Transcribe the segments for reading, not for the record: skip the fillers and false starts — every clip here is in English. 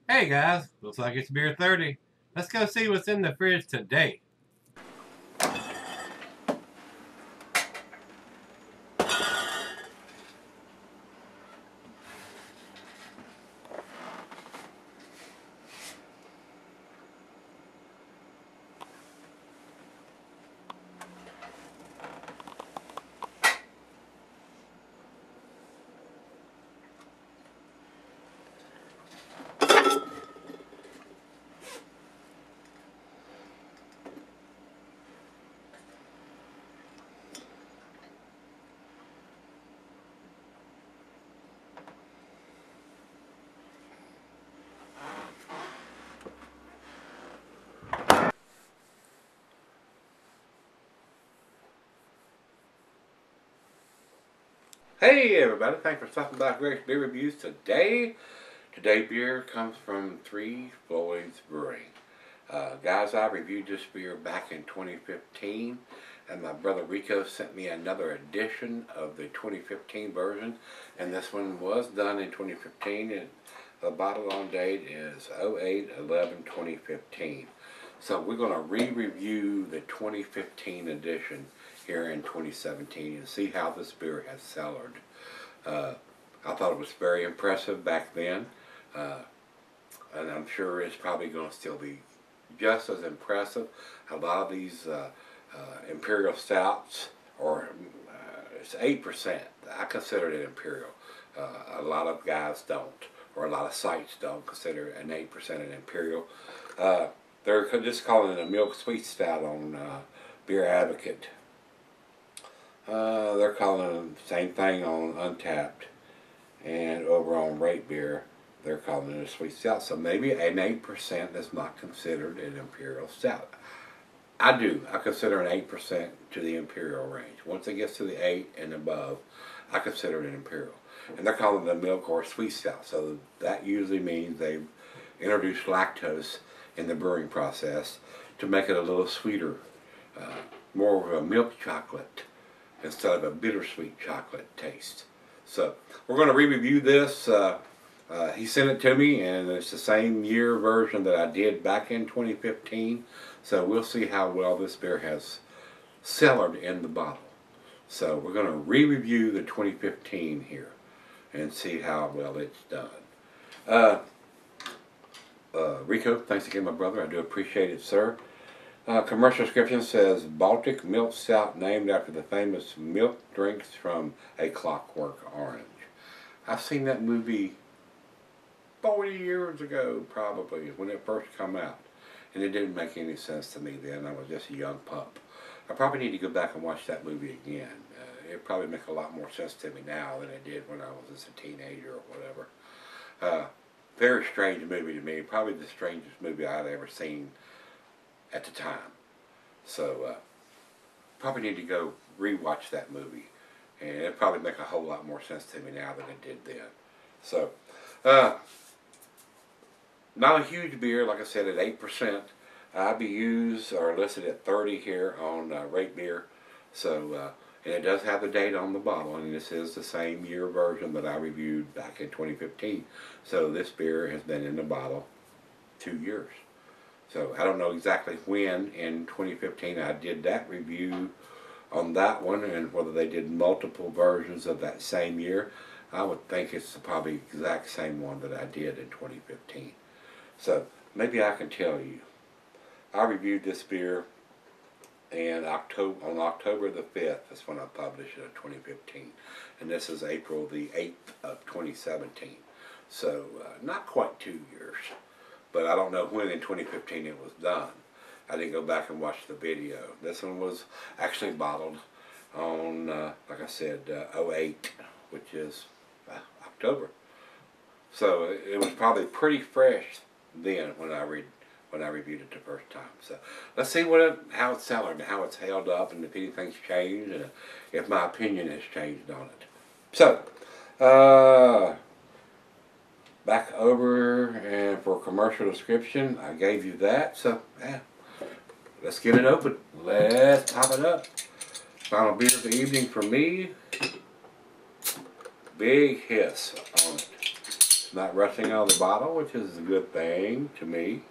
Hey guys, looks like it's beer 30. Let's go see what's in the fridge today. Hey everybody, thanks for stopping by Gregsbeerreviews today. Today beer comes from Floyds Brewing. Guys, I reviewed this beer back in 2015, and my brother Rico sent me another edition of the 2015 version, and this one was done in 2015, and the bottle on date is 08/11/2015. So we're going to re-review the 2015 edition here in 2017 and see how this beer has cellared. I thought it was very impressive back then, and I'm sure it's probably going to still be just as impressive. A lot of these imperial stouts, or it's 8%. I consider it imperial. A lot of guys don't, or a lot of sites don't consider an 8% an imperial. They're just calling it a milk sweet stout on Beer Advocate. They're calling it the same thing on Untapped, and over on Rate Beer they're calling it a sweet stout. So maybe an 8% is not considered an imperial stout. I do. I consider an 8% to the imperial range. Once it gets to the 8 and above, I consider it an imperial. And they're calling it a milk or a sweet stout. So that usually means they've introduced lactose in the brewing process to make it a little sweeter, more of a milk chocolate instead of a bittersweet chocolate taste. So we're going to re-review this. He sent it to me, and it's the same year version that I did back in 2015. So we'll see how well this beer has cellared in the bottle. So we're going to re-review the 2015 here and see how well it's done. Rico, thanks again, my brother. I do appreciate it, sir. Commercial description says Baltic milk stout named after the famous milk drinks from A Clockwork Orange. I've seen that movie 40 years ago, probably, when it first came out. And it didn't make any sense to me then. I was just a young pup. I probably need to go back and watch that movie again. It probably make a lot more sense to me now than it did when I was just a teenager or whatever. Very strange movie to me. Probably the strangest movie I'd ever seen at the time. So probably need to go rewatch that movie, and it'll probably make a whole lot more sense to me now than it did then. So not a huge beer, like I said, at 8%. IBUs are listed at 30 here on Rate Beer. So and it does have the date on the bottle, and this is the same year version that I reviewed back in 2015. So this beer has been in the bottle 2 years. So I don't know exactly when in 2015 I did that review on that one, and whether they did multiple versions of that same year. I would think it's probably the exact same one that I did in 2015. So maybe I can tell you. I reviewed this beer and on October the 5th, that's when I published it in 2015. And this is April the 8th of 2017. So not quite 2 years. But I don't know when in 2015 it was done. I didn't go back and watch the video. This one was actually bottled on, like I said, 08, which is October. So it was probably pretty fresh then when I reviewed it the first time. So let's see how it's cellared and how it's held up, and if anything's changed, and if my opinion has changed on it. So back over, and for commercial description, I gave you that. So yeah, let's get it open. Let's pop it up. Final beer of the evening for me. Big hiss on it. It's not rushing out of the bottle, which is a good thing to me.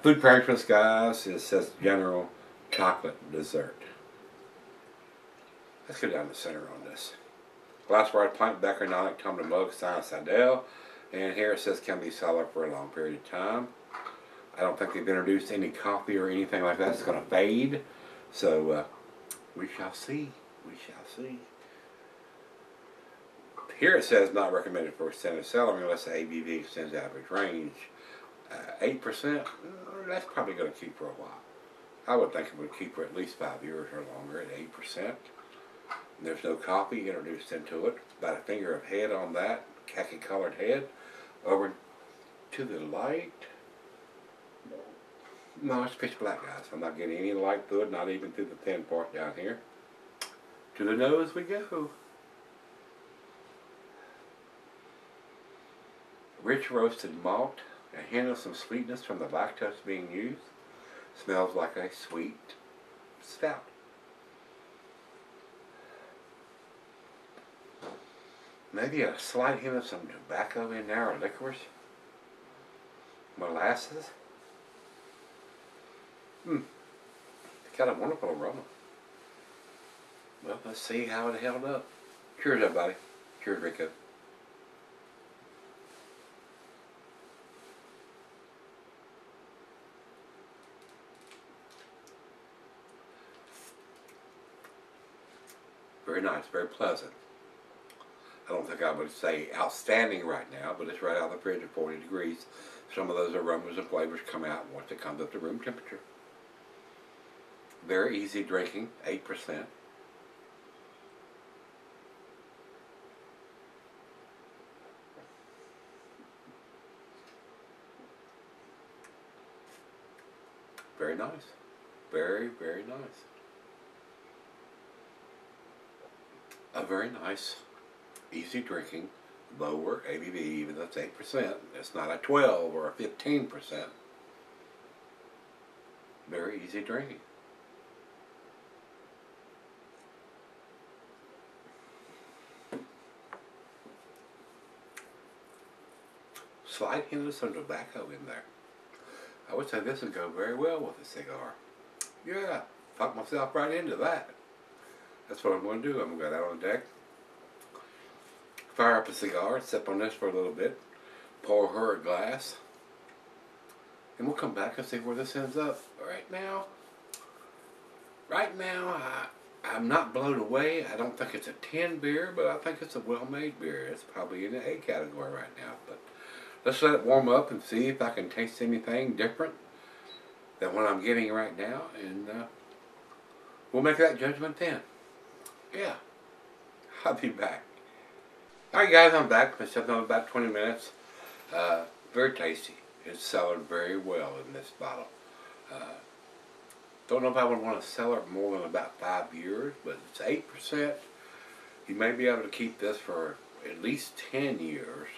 Food preference, guys, it says general chocolate dessert. Let's go down the center on this. Glassware, pint, Becker, Nonic, tumbler, mug, Stein, Sidell. And here it says can be cellared for a long period of time. I don't think they've introduced any coffee or anything like that. It's going to fade. So we shall see. We shall see. Here it says not recommended for extended cellaring unless the ABV extends average range. 8%, that's probably going to keep for a while. I would think it would keep for at least 5 years or longer at 8%. There's no coffee introduced into it. About a finger of head on that, khaki colored head. Over to the light. No, it's pitch black, guys. I'm not getting any light through it, not even through the thin part down here. To the nose we go. Rich roasted malt, a hint of some sweetness from the lactose being used. Smells like a sweet stout. Maybe a slight hint of some tobacco in there or licorice. Molasses. It's got a wonderful aroma. Well, let's see how it held up. Cheers, everybody. Cheers, Rico. Very nice, very pleasant. I don't think I would say outstanding right now, but it's right out of the fridge at 40 degrees. Some of those aromas and flavors come out once it comes up to room temperature. Very easy drinking, 8%. Very nice. Very, very nice. A very nice, easy drinking, lower ABV, even though it's 8%. It's not a 12 or a 15%. Very easy drinking. Slight hint of some tobacco in there. I would say this would go very well with a cigar. Yeah, fuck myself right into that. That's what I'm going to do. I'm going to go down on the deck, fire up a cigar, sip on this for a little bit, pour her a glass, and we'll come back and see where this ends up. Right now, I'm not blown away. I don't think it's a 10 beer, but I think it's a well-made beer. It's probably in the A category right now. But let's let it warm up and see if I can taste anything different than what I'm getting right now, and we'll make that judgment then. Yeah, I'll be back. Alright guys, I'm back. Been sitting on about 20 minutes. Very tasty. It's cellared very well in this bottle. Don't know if I would want to cellar it more than about 5 years, but it's 8%. You may be able to keep this for at least 10 years.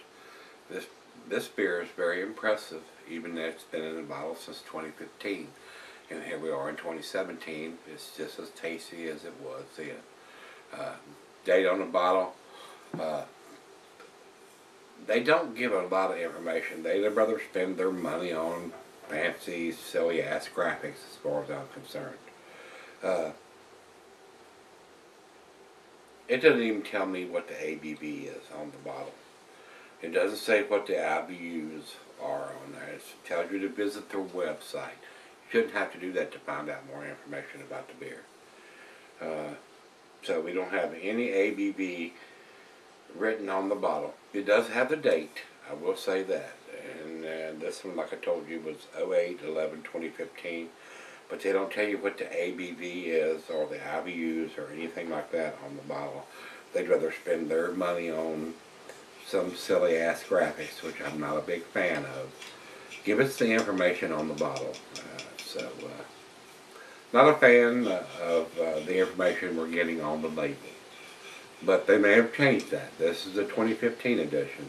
This beer is very impressive, even though it's been in the bottle since 2015. And here we are in 2017. It's just as tasty as it was then. Date on the bottle. They don't give a lot of information. They'd rather spend their money on fancy, silly ass graphics as far as I'm concerned. It doesn't even tell me what the ABV is on the bottle. It doesn't say what the IBUs are on there. It tells you to visit their website. You shouldn't have to do that to find out more information about the beer. So we don't have any ABV written on the bottle. It does have the date, I will say that. And this one, like I told you, was 08/11/2015. But they don't tell you what the ABV is or the IBUs or anything like that on the bottle. They'd rather spend their money on some silly ass graphics, which I'm not a big fan of. Give us the information on the bottle. Not a fan of the information we're getting on the label. But they may have changed that. This is a 2015 edition.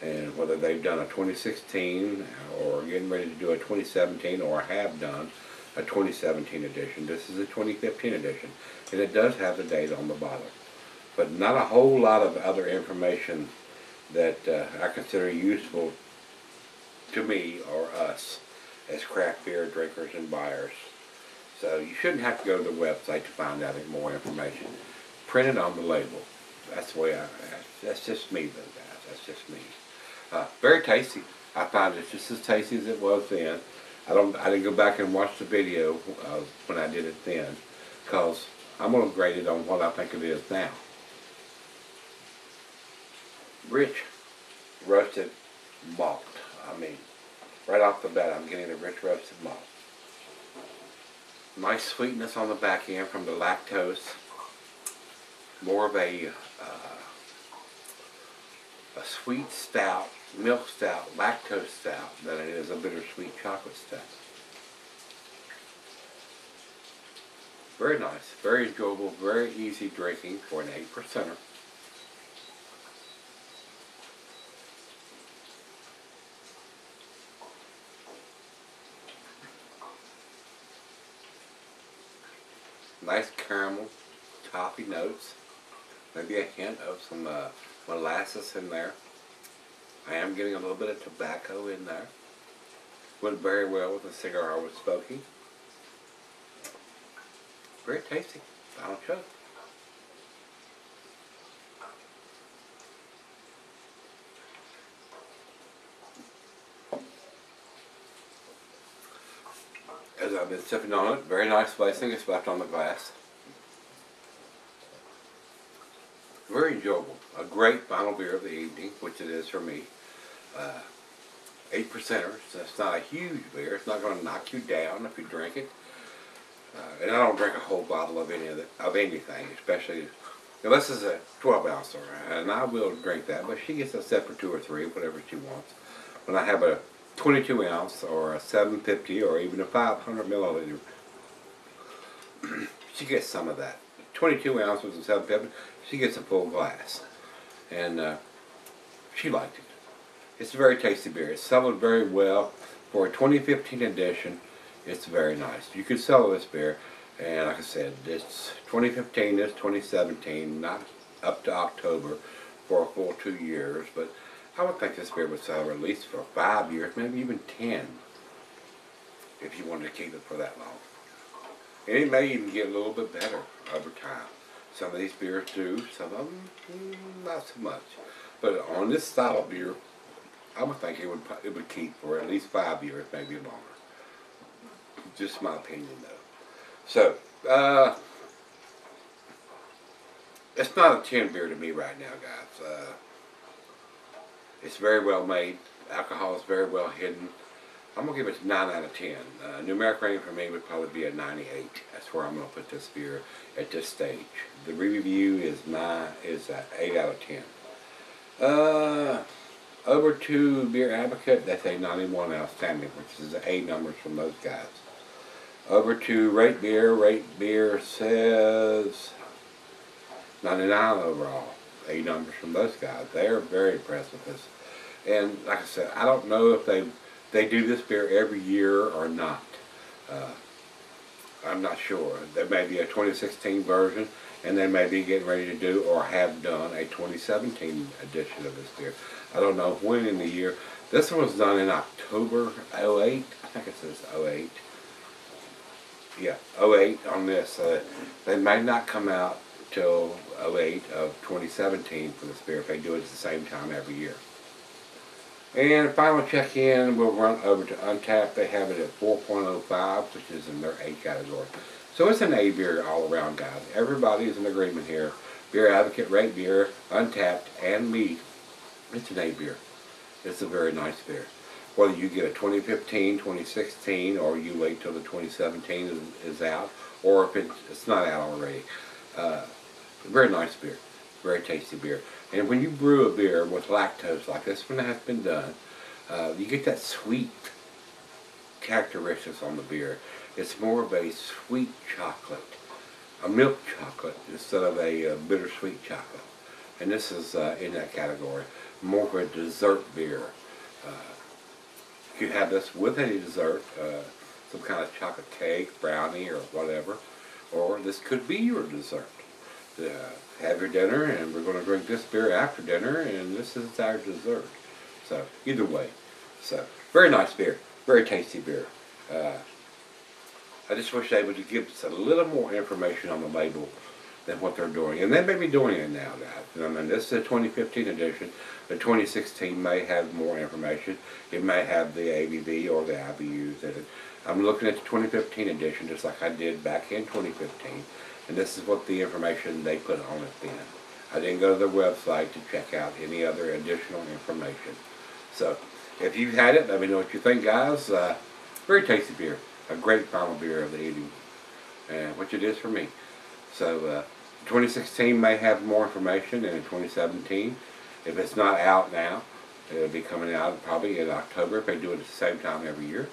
And whether they've done a 2016 or getting ready to do a 2017 or have done a 2017 edition, this is a 2015 edition. And it does have the date on the bottle. But not a whole lot of other information that I consider useful to me or us as craft beer drinkers and buyers. So you shouldn't have to go to the website to find out any more information. Print it on the label. That's the way that's just me though, guys. That's just me. Very tasty. I find it just as tasty as it was then. I didn't go back and watch the video when I did it then, because I'm going to grade it on what I think it is now. Rich roasted malt. I mean, right off the bat, I'm getting a rich roasted malt. Nice sweetness on the back end from the lactose. More of a sweet stout, milk stout, lactose stout than it is a bittersweet chocolate stout. Very nice, very enjoyable, very easy drinking for an 8%er. Nice caramel, toffee notes, maybe a hint of some molasses in there. I am getting a little bit of tobacco in there. Went very well with the cigar I was smoking. Very tasty. Final chug. As I've been sipping on it, very nice placing. It's left on the glass. Very enjoyable. A great final beer of the evening, which it is for me. 8%er. So it's not a huge beer. It's not going to knock you down if you drink it. And I don't drink a whole bottle of anything, especially unless it's a 12-ouncer. And I will drink that, but she gets a sip or 2 or 3, whatever she wants. When I have a 22-ounce or a 750 or even a 500 milliliter, she gets some of that. 22 ounces and 750, she gets a full glass. And she liked it. It's a very tasty beer. It's sold very well. For a 2015 edition, it's very nice. You could sell this beer, and like I said, it's 2015, this 2017, not up to October for a full 2 years, but I would think this beer would sell at least for 5 years, maybe even 10, if you wanted to keep it for that long. And it may even get a little bit better over time. Some of these beers do, some of them not so much. But on this style of beer, I would think it would keep for at least 5 years, maybe longer. Just my opinion, though. So, it's not a 10 beer to me right now, guys. It's very well made. Alcohol is very well hidden. I'm going to give it a 9 out of 10. Numeric rating for me would probably be a 98. That's where I'm going to put this beer at this stage. The review is 8 out of 10. Over to Beer Advocate, that's a 91 outstanding, which is the A numbers from those guys. Over to Rate Beer says 99 overall. A numbers from those guys. They're very impressed with this. And like I said, I don't know if they do this beer every year or not. I'm not sure. There may be a 2016 version, and they may be getting ready to do or have done a 2017 edition of this beer. I don't know when in the year. This one was done in October 08. I think it says 08. Yeah, 08 on this. They may not come out till 08 of 2017 for this beer if they do it at the same time every year. And final check-in, we'll run over to Untappd. They have it at 4.05, which is in their A category. So it's an A beer all around, guys. Everybody is in agreement here. Beer Advocate, Rate Beer, Untappd, and me. It's an A beer. It's a very nice beer. Whether you get a 2015, 2016, or you wait till the 2017 is out, or if it's not out already. Very nice beer. Very tasty beer. And when you brew a beer with lactose like this one has been done, you get that sweet characteristics on the beer. It's more of a sweet chocolate, a milk chocolate, instead of a bittersweet chocolate. And this is in that category. More of a dessert beer. You could have this with any dessert, some kind of chocolate cake, brownie, or whatever. Or this could be your dessert. have your dinner, and we're going to drink this beer after dinner, and this is our dessert. So either way, so very nice beer, very tasty beer. I just wish they would give us a little more information on the label than what they're doing, and they may be doing it now, guys. I mean, this is a 2015 edition. The 2016 may have more information. It may have the ABV or the IBUs in it. I'm looking at the 2015 edition just like I did back in 2015, and this is what the information they put on it then. I didn't go to their website to check out any other additional information. So, if you've had it, let me know what you think, guys. Very tasty beer. A great final beer of the evening, which it is for me. So, 2016 may have more information than in 2017. If it's not out now, it'll be coming out probably in October if they do it at the same time every year.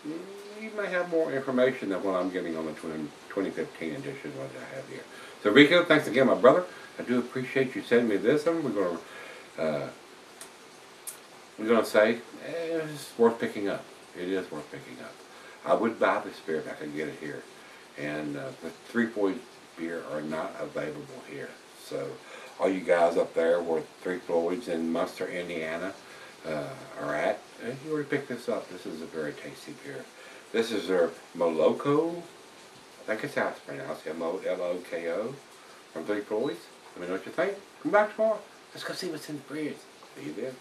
You may have more information than what I'm getting on the 2015 edition what I have here. So Rico, thanks again, my brother. I do appreciate you sending me this, and we're gonna say it's worth picking up. It is worth picking up. I would buy this beer if I could get it here, and the Three Floyds beer are not available here. So all you guys up there where Three Floyds in Munster, Indiana are at, you already picked this up. This is a very tasty beer. This is their Moloko. I think it's how it's pronounced. M-O-L-O-K-O from Three Floyds. Let me know what you think. Come back tomorrow. Let's go see what's in the fridge. See you then.